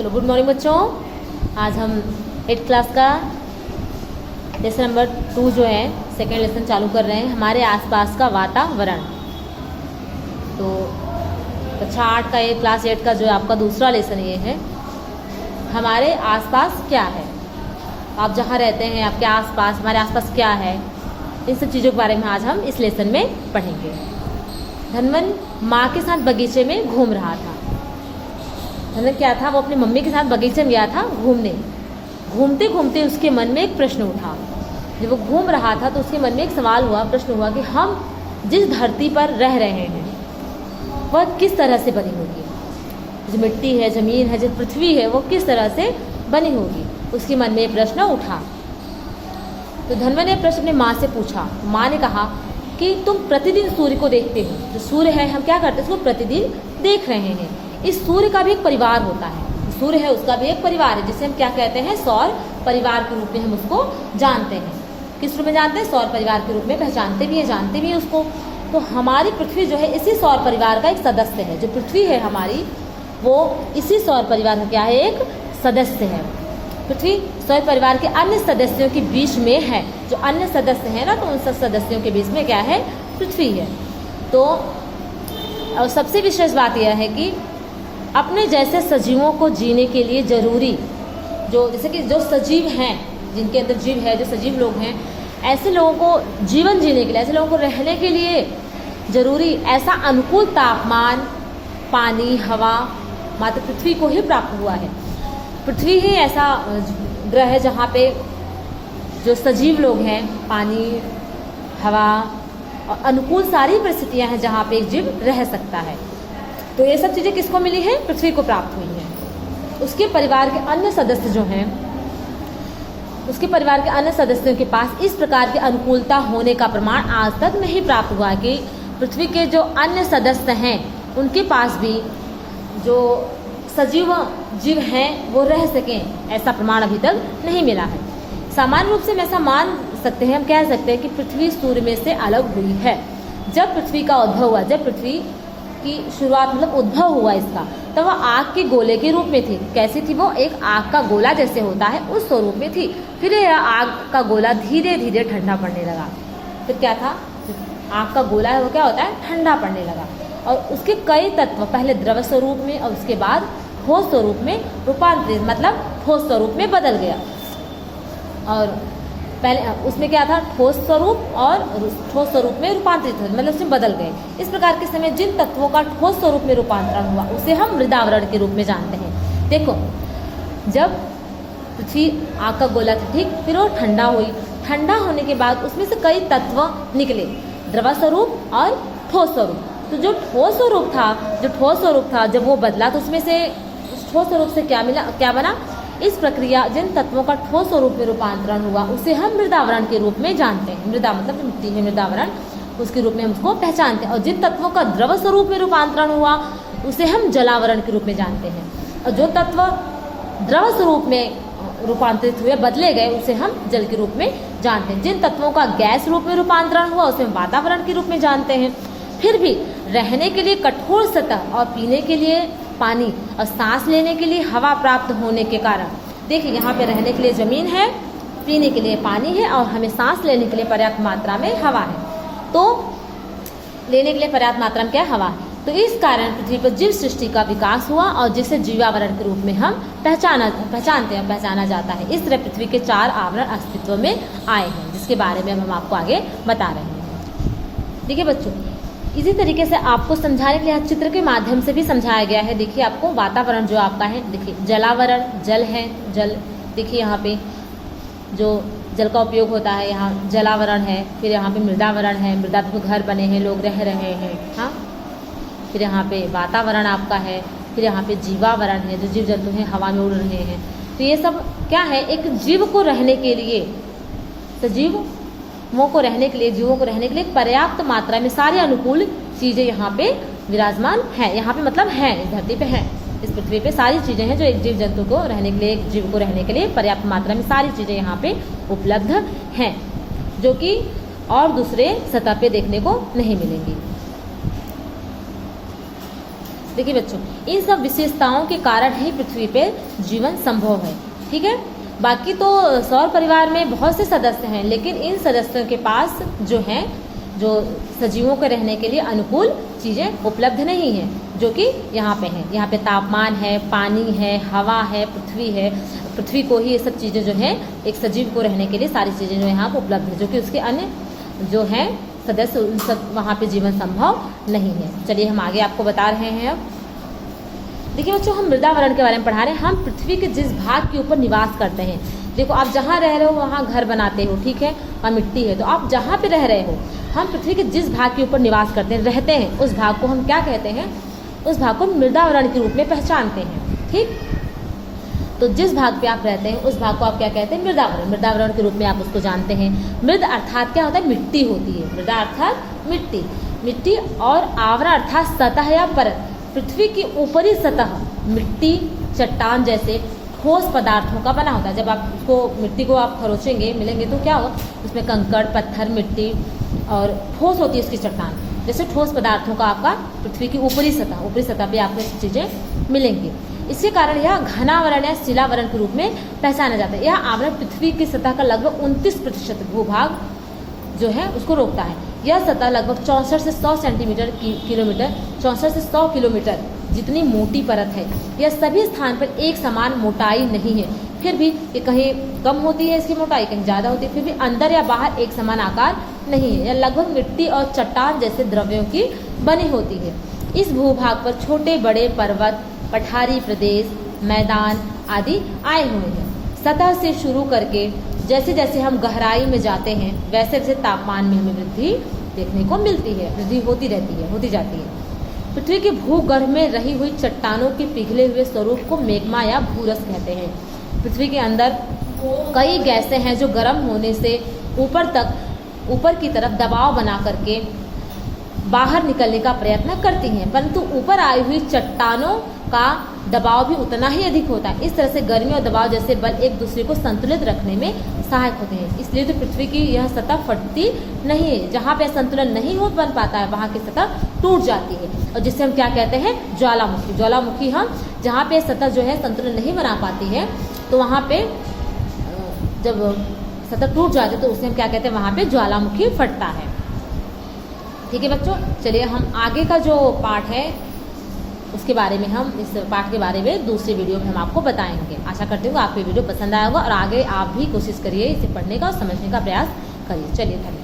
चलो good morning बच्चों। आज हम 8th क्लास का लेसन नंबर 2 जो है सेकेंड लेसन चालू कर रहे हैं, हमारे आसपास का वातावरण। तो कक्षा 8 का ये क्लास 8 का जो आपका दूसरा लेसन ये है, हमारे आसपास क्या है। आप जहाँ रहते हैं आपके आसपास, हमारे आसपास क्या है, इन सब चीज़ों के बारे में आज हम इस लेसन में पढ़ेंगे। धनवन माँ के साथ बगीचे में घूम रहा था। धनवन क्या था, वो अपनी मम्मी के साथ बगीचे में गया था घूमने। घूमते घूमते उसके मन में एक प्रश्न उठा। जब वो घूम रहा था तो उसके मन में एक सवाल हुआ, प्रश्न हुआ कि हम जिस धरती पर रह रहे हैं वह किस तरह से बनी होगी। जो मिट्टी है, ज़मीन है, जो पृथ्वी है, वो किस तरह से बनी होगी। उसके मन में एक प्रश्न उठा। तो धनवन ने प्रश्न अपनी माँ से पूछा। माँ ने कहा कि तुम प्रतिदिन सूर्य को देखते हो। जो सूर्य है हम क्या करते हैं, उसको प्रतिदिन देख रहे हैं। इस सूर्य का भी एक परिवार होता है। सूर्य है उसका भी एक परिवार है, जिसे हम क्या कहते हैं, सौर परिवार के रूप में हम उसको जानते हैं। किस रूप में जानते हैं, सौर परिवार के रूप में पहचानते भी हैं, जानते भी हैं उसको। तो हमारी पृथ्वी जो है इसी सौर परिवार का एक सदस्य है। जो पृथ्वी है हमारी, वो इसी सौर परिवार का क्या है, एक सदस्य है। पृथ्वी सौर परिवार के अन्य सदस्यों के बीच में है। जो अन्य सदस्य हैं ना, तो उन सब सदस्यों के बीच में क्या है, पृथ्वी है। तो और सबसे विशेष बात यह है कि अपने जैसे सजीवों को जीने के लिए जरूरी, जो जैसे कि जो सजीव हैं, जिनके अंदर जीव है, जो सजीव लोग हैं, ऐसे लोगों को जीवन जीने के लिए, ऐसे लोगों को रहने के लिए जरूरी ऐसा अनुकूल तापमान, पानी, हवा मात्र पृथ्वी को ही प्राप्त हुआ है। पृथ्वी ही ऐसा ग्रह है जहाँ पे जो सजीव लोग हैं, पानी, हवा और अनुकूल सारी परिस्थितियाँ हैं जहाँ पे एक जीव रह सकता है। तो ये सब चीज़ें किसको मिली हैं, पृथ्वी को प्राप्त हुई हैं। उसके परिवार के अन्य सदस्य जो हैं, उसके परिवार के अन्य सदस्यों के पास इस प्रकार की अनुकूलता होने का प्रमाण आज तक नहीं प्राप्त हुआ कि पृथ्वी के जो अन्य सदस्य हैं उनके पास भी जो सजीव जीव हैं वो रह सकें, ऐसा प्रमाण अभी तक नहीं मिला है। सामान्य रूप से हम ऐसा मान सकते हैं, हम कह सकते हैं कि पृथ्वी सूर्य में से अलग हुई है। जब पृथ्वी का उद्भव हुआ, जब पृथ्वी की शुरुआत मतलब उद्भव हुआ इसका, तब वह आग के गोले के रूप में थी। कैसी थी वो, एक आग का गोला जैसे होता है उस स्वरूप में थी। फिर यह आग का गोला धीरे धीरे ठंडा पड़ने लगा। फिर क्या था, आग का गोला है वो क्या होता है, ठंडा पड़ने लगा। और उसके कई तत्व पहले द्रव स्वरूप में और उसके बाद ठोस स्वरूप में रूपांतरित, मतलब ठोस स्वरूप में बदल गया। और पहले उसमें क्या था, ठोस स्वरूप, और ठोस स्वरूप में रूपांतरित हो, मतलब उसमें बदल गए। इस प्रकार के समय जिन तत्वों का ठोस स्वरूप में रूपांतरण हुआ उसे हम मृदावरण के रूप में जानते हैं। देखो, जब पृथ्वी आग का गोला था, ठीक, फिर वो ठंडा हुई। ठंडा होने के बाद उसमें से कई तत्व निकले, द्रव स्वरूप और ठोस स्वरूप। तो जो ठोस स्वरूप था जब वो बदला तो उसमें से ठोस स्वरूप से क्या मिला, क्या बना। इस प्रक्रिया जिन तत्वों का ठोस स्वरूप में रूपांतरण हुआ उसे हम मृदावरण के रूप में जानते हैं। मृदा मतलब मिट्टी है, मृदावरण, उसके रूप में हम उसको पहचानते हैं। और जिन तत्वों का द्रव स्वरूप में रूपांतरण हुआ उसे हम जलावरण के रूप में जानते हैं। और जो तत्व द्रव स्वरूप में रूपांतरित हुए, बदले गए, उसे हम जल के रूप में जानते हैं। जिन तत्वों का गैस रूप में रूपांतरण हुआ उसे हम वातावरण के रूप में जानते हैं। फिर भी रहने के लिए कठोर सतह और पीने के लिए पानी और सांस लेने के लिए हवा प्राप्त होने के कारण, देखिए यहाँ पे रहने के लिए ज़मीन है, पीने के लिए पानी है और हमें सांस लेने के लिए पर्याप्त मात्रा में हवा है। तो लेने के लिए पर्याप्त मात्रा में क्या, हवा है। तो इस कारण पृथ्वी पर जीव सृष्टि का विकास हुआ और जिसे जीवावरण के रूप में हम पहचाना जाता है। इस तरह पृथ्वी के 4 आवरण अस्तित्व में आए हैं, जिसके बारे में हम आपको आगे बता रहे हैं। देखिए बच्चों, इसी तरीके से आपको समझाने के लिए चित्र के माध्यम से भी समझाया गया है। देखिए आपको वातावरण जो आपका है, देखिए जलावरण, जल है, जल, देखिए यहाँ पे जो जल का उपयोग होता है, यहाँ जलावरण है। फिर यहाँ पे मृदावरण है, मृदा पे घर बने हैं, लोग रह रहे हैं, हाँ। फिर यहाँ पे वातावरण आपका है। फिर यहाँ पे जीवावरण है, जो जीव जंतु हैं हवा में उड़ रहे हैं। तो ये सब क्या है, एक जीव को रहने के लिए, सजीव जीवों को रहने के लिए पर्याप्त मात्रा में सारी अनुकूल चीज़ें यहाँ पे विराजमान हैं। यहाँ पे मतलब हैं, इस धरती पे हैं, इस पृथ्वी पे सारी चीज़ें हैं जो एक जीव जंतु को रहने के लिए, एक जीव को रहने के लिए पर्याप्त मात्रा में सारी चीज़ें यहाँ पे उपलब्ध हैं, जो कि और दूसरे सतह पे देखने को नहीं मिलेंगी। देखिए बच्चों, इन सब विशेषताओं के कारण ही पृथ्वी पे जीवन संभव है। ठीक है, बाकी तो सौर परिवार में बहुत से सदस्य हैं, लेकिन इन सदस्यों के पास जो हैं, जो सजीवों के रहने के लिए अनुकूल चीज़ें उपलब्ध नहीं हैं, जो कि यहाँ पे हैं। यहाँ पे तापमान है, पानी है, हवा है, पृथ्वी है। पृथ्वी को ही ये सब चीज़ें जो हैं, एक सजीव को रहने के लिए सारी चीज़ें जो यहाँ पर उपलब्ध है, जो कि उसके अन्य जो हैं सदस्य, उन सब वहाँ पे जीवन संभव नहीं है। चलिए हम आगे आपको बता रहे हैं। अब देखिए बच्चों, हम मृदावरण के बारे में पढ़ा रहे हैं। हम पृथ्वी के जिस भाग के ऊपर निवास करते हैं, देखो आप जहाँ रह रहे हो वहाँ घर बनाते हो, ठीक है, और मिट्टी है, तो आप जहाँ पे रह रहे हो, हम पृथ्वी के जिस भाग के ऊपर निवास करते हैं, रहते हैं, उस भाग को हम क्या कहते हैं? उस भाग को मृदावरण के रूप में पहचानते हैं। ठीक, तो जिस भाग पे आप रहते हैं उस भाग को आप क्या कहते हैं? मृदावरण। मृदावरण के रूप में आप उसको जानते हैं। मृद अर्थात क्या होता है? मिट्टी होती है। मृदा अर्थात मिट्टी। मिट्टी और आवरण अर्थात सतह या परत। पृथ्वी की ऊपरी सतह मिट्टी, चट्टान जैसे ठोस पदार्थों का बना होता है। जब आप उसको मिट्टी को आप खरोचेंगे, मिलेंगे, तो क्या होगा? उसमें कंकड़, पत्थर, मिट्टी और ठोस होती है उसकी चट्टान, जैसे ठोस पदार्थों का आपका पृथ्वी की ऊपरी सतह पे आपको ये चीज़ें मिलेंगी। इसके कारण यह घनावरण या शिलावरण के रूप में पहचाना जाता है। यह आवरण पृथ्वी की सतह का लगभग 29% भूभाग जो है उसको रोकता है। यह सतह लगभग 64 से 100 किलोमीटर 64 से 100 किलोमीटर जितनी मोटी परत है। यह सभी स्थान पर एक समान मोटाई नहीं है, फिर भी ये कहीं कम होती है इसकी मोटाई, कहीं ज़्यादा होती है, फिर भी अंदर या बाहर एक समान आकार नहीं है। यह लगभग मिट्टी और चट्टान जैसे द्रव्यों की बनी होती है। इस भूभाग पर छोटे बड़े पर्वत, पठारी प्रदेश, मैदान आदि आए हुए हैं। सतह से शुरू करके जैसे जैसे हम गहराई में जाते हैं, वैसे वैसे तापमान में हमें वृद्धि देखने को मिलती है, वृद्धि होती रहती है, होती जाती है। पृथ्वी के भूगर्भ में रही हुई चट्टानों के पिघले हुए स्वरूप को मैग्मा या भूरस कहते हैं। पृथ्वी के अंदर कई गैसें हैं जो गर्म होने से ऊपर की तरफ दबाव बना करके बाहर निकलने का प्रयत्न करती हैं, परंतु ऊपर आई हुई चट्टानों का दबाव भी उतना ही अधिक होता है। इस तरह से गर्मी और दबाव जैसे बल एक दूसरे को संतुलित रखने में सहायक होते हैं। इसलिए तो पृथ्वी की यह सतह फटती नहीं है। जहाँ पे संतुलन नहीं हो बन पाता है, वहाँ की सतह टूट जाती है, और जिसे हम क्या कहते हैं? ज्वालामुखी। ज्वालामुखी हम जहाँ पे सतह जो है संतुलन नहीं बना पाती है, तो वहाँ पे जब सतह टूट जाती है तो उसे हम क्या कहते हैं? वहाँ पे ज्वालामुखी फटता है। ठीक है बच्चों, चलिए हम आगे का जो पाठ है उसके बारे में, हम इस पाठ के बारे में दूसरी वीडियो में हम आपको बताएंगे। आशा करती हूँ आपको ये वीडियो पसंद आया होगा और आगे आप भी कोशिश करिए इसे पढ़ने का और समझने का प्रयास करिए। चलिए धन्यवाद।